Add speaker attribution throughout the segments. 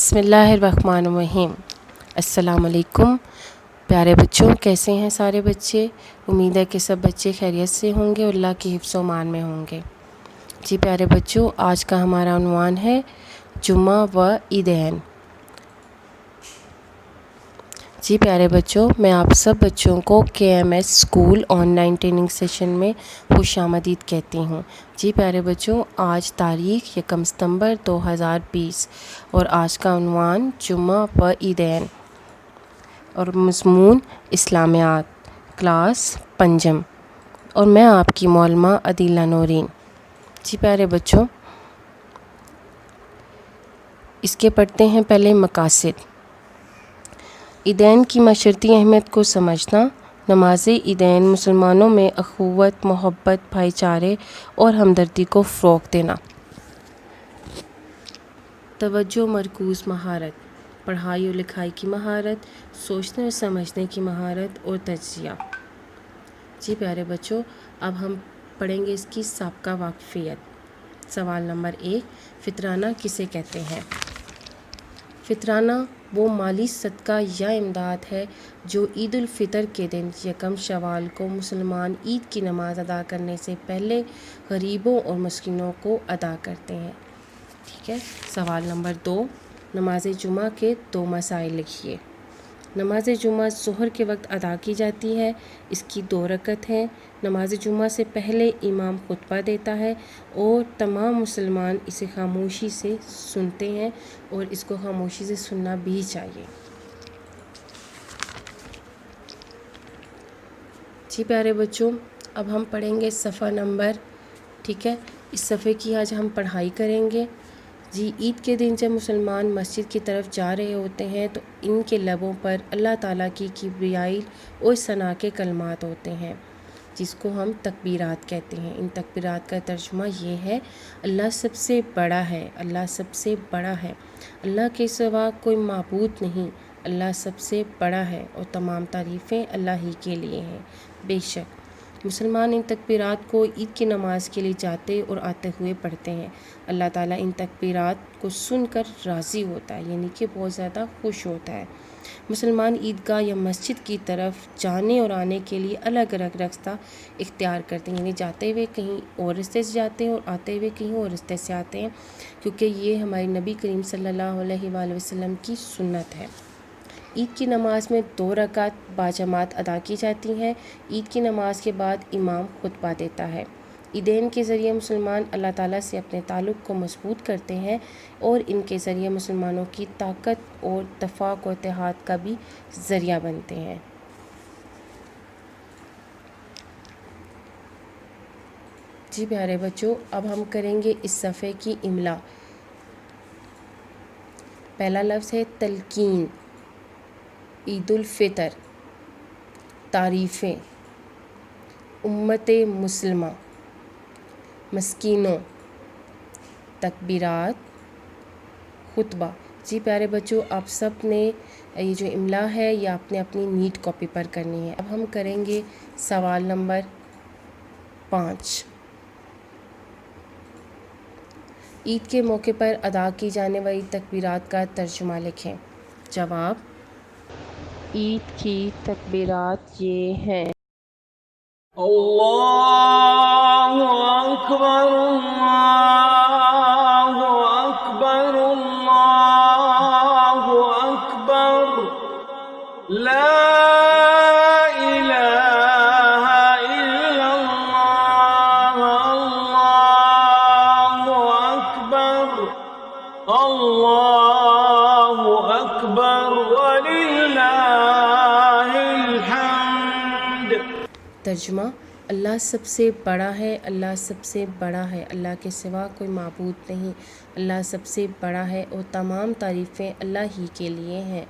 Speaker 1: बिस्मिल्लाहिर्रहमानिर्रहीम। अस्सलाम वालेकुम प्यारे बच्चों, कैसे हैं सारे बच्चे। उम्मीद है कि सब बच्चे खैरियत से होंगे और अल्लाह की हिफ्ज़ व अमान में होंगे। जी प्यारे बच्चों, आज का हमारा उन्वान है जुम्मा व ईदैन। जी प्यारे बच्चों, मैं आप सब बच्चों को KMS school online training session में खुशामदीद कहती हूँ। जी प्यारे बच्चों, आज तारीख़ 1 सितंबर 2020 और आज का उन्वान जुम्मा व ईदैन और मज़मून इस्लामियात, क्लास पंजम, और मैं आपकी मौलमा अदीला नौरीन। जी प्यारे बच्चों, इसके पढ़ते हैं पहले मकासिद। ईदैन की मशरती अहमियत को समझना। नमाज़ ईदैन मुसलमानों में अख़ुवत, मोहब्बत, भाईचारे और हमदर्दी को फ़रोग़ देना। तवज्जो मरकूज़ महारत, पढ़ाई और लिखाई की महारत, सोचने और समझने की महारत और तजिया। जी प्यारे बच्चों, अब हम पढ़ेंगे इसकी साबका वाक़फ़ियत। सवाल नंबर 1, फ़ितराना किसे कहते हैं। फ़ितराना वो माली सदका या इमदाद है जो ईद उल फ़ितर के दिन 1 शवाल को मुसलमान ईद की नमाज़ अदा करने से पहले गरीबों और मस्कीनों को अदा करते हैं। ठीक है। सवाल नंबर 2, नमाज जुमा के 2 मसाइल लिखिए। नमाज जुमा ज़ोहर के वक्त अदा की जाती है। इसकी 2 रकत हैं। नमाज जुमा से पहले इमाम खुतबा देता है और तमाम मुसलमान इसे खामोशी से सुनते हैं और इसको खामोशी से सुनना भी चाहिए। जी प्यारे बच्चों, अब हम पढ़ेंगे सफ़ा नंबर। ठीक है, इस सफ़े की आज हम पढ़ाई करेंगे। जी, ईद के दिन जब मुसलमान मस्जिद की तरफ जा रहे होते हैं तो इनके लबों पर अल्लाह ताला की किब्रियाई और सना के कलमात होते हैं, जिसको हम तकबीरात कहते हैं। इन तकबीरात का तर्जुमा ये है, अल्लाह सबसे बड़ा है, अल्लाह सबसे बड़ा है, अल्लाह के सिवा कोई माबूद नहीं, अल्लाह सबसे बड़ा है और तमाम तारीफ़ें अल्लाह ही के लिए हैं। बेशक मुसलमान इन तकबीरात को ईद की नमाज़ के लिए जाते और आते हुए पढ़ते हैं। अल्लाह ताला इन तकबीरात को सुनकर राज़ी होता है, यानी कि बहुत ज़्यादा खुश होता है। मुसलमान ईदगाह या मस्जिद की तरफ जाने और आने के लिए अलग अलग रास्ता इख्तियार करते हैं, यानी जाते हुए कहीं और रास्ते से जाते हैं और आते हुए कहीं और रास्ते से आते हैं, क्योंकि ये हमारे नबी करीम सल्लल्लाहु अलैहि वसल्लम की सुन्नत है। ईद की नमाज़ में 2 रकात बाजमात अदा की जाती हैं। ईद की नमाज़ के बाद इमाम खुतबा देता है। ईदैन के ज़रिए मुसलमान अल्लाह ताला से अपने ताल्लुक़ को मजबूत करते हैं और इनके ज़रिए मुसलमानों की ताकत और इत्तेफाक और इत्तेहाद का भी ज़रिया बनते हैं। जी प्यारे बच्चों, अब हम करेंगे इस सफ़े की इमला। पहला लफ्ज़ है तलकीन, ईद उल फ़ितर, तारीफ़ें, उम्मत मुस्लिमा, मस्कीनों, तकबीरात, खुतबा। जी प्यारे बच्चों, आप सब ने ये जो इमला है ये आपने अपनी नीट कॉपी पर करनी है। अब हम करेंगे सवाल नंबर 5। ईद के मौके पर अदा की जाने वाली तकबीरात का तर्जुमा लिखें। जवाब, ईद की तकबीरात ये हैं।
Speaker 2: अल्लाहु अकबर, अल्लाहु अकबर, अल्लाहु अकबर, ला इलाहा इल्लल्लाह, अल्लाहु अकबर, अल्लाहु अकबर, वलिल्लाहिल हम्द।
Speaker 1: तर्जुमा, अल्लाह सबसे बड़ा है, अल्लाह सबसे बड़ा है, अल्लाह के सिवा कोई माबूद नहीं, अल्लाह सबसे बड़ा है और तमाम तारीफ़ें अल्लाह ही के लिए हैं।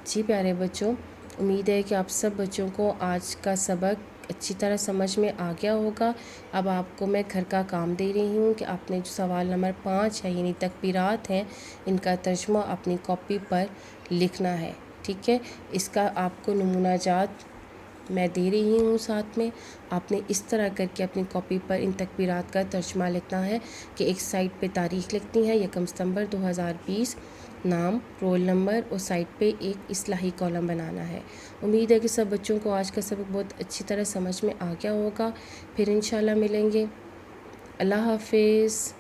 Speaker 1: जी प्यारे बच्चों, उम्मीद है कि आप सब बच्चों को आज का सबक अच्छी तरह समझ में आ गया होगा। अब आपको मैं घर का काम दे रही हूँ कि आपने जो सवाल नंबर 5 है, यानी तकबीरात हैं, इनका तर्जुमा अपनी कॉपी पर लिखना है। ठीक है, इसका आपको नमूना जात میں دے رہی ہوں ساتھ میں. آپ نے اس طرح کر کے اپنی کاپی پر ان تکبیرات کا ترجمہ لکھنا ہے کہ ایک سائڈ پہ تاریخ لکھنی ہے 1 ستمبر 2020، نام، رول نمبر، اور سائڈ پہ ایک اصلاحی کالم بنانا ہے. امید ہے کہ سب بچوں کو آج کا سبق بہت اچھی طرح سمجھ میں آ گیا ہوگا. پھر انشاءاللہ ملیں گے. اللہ حافظ.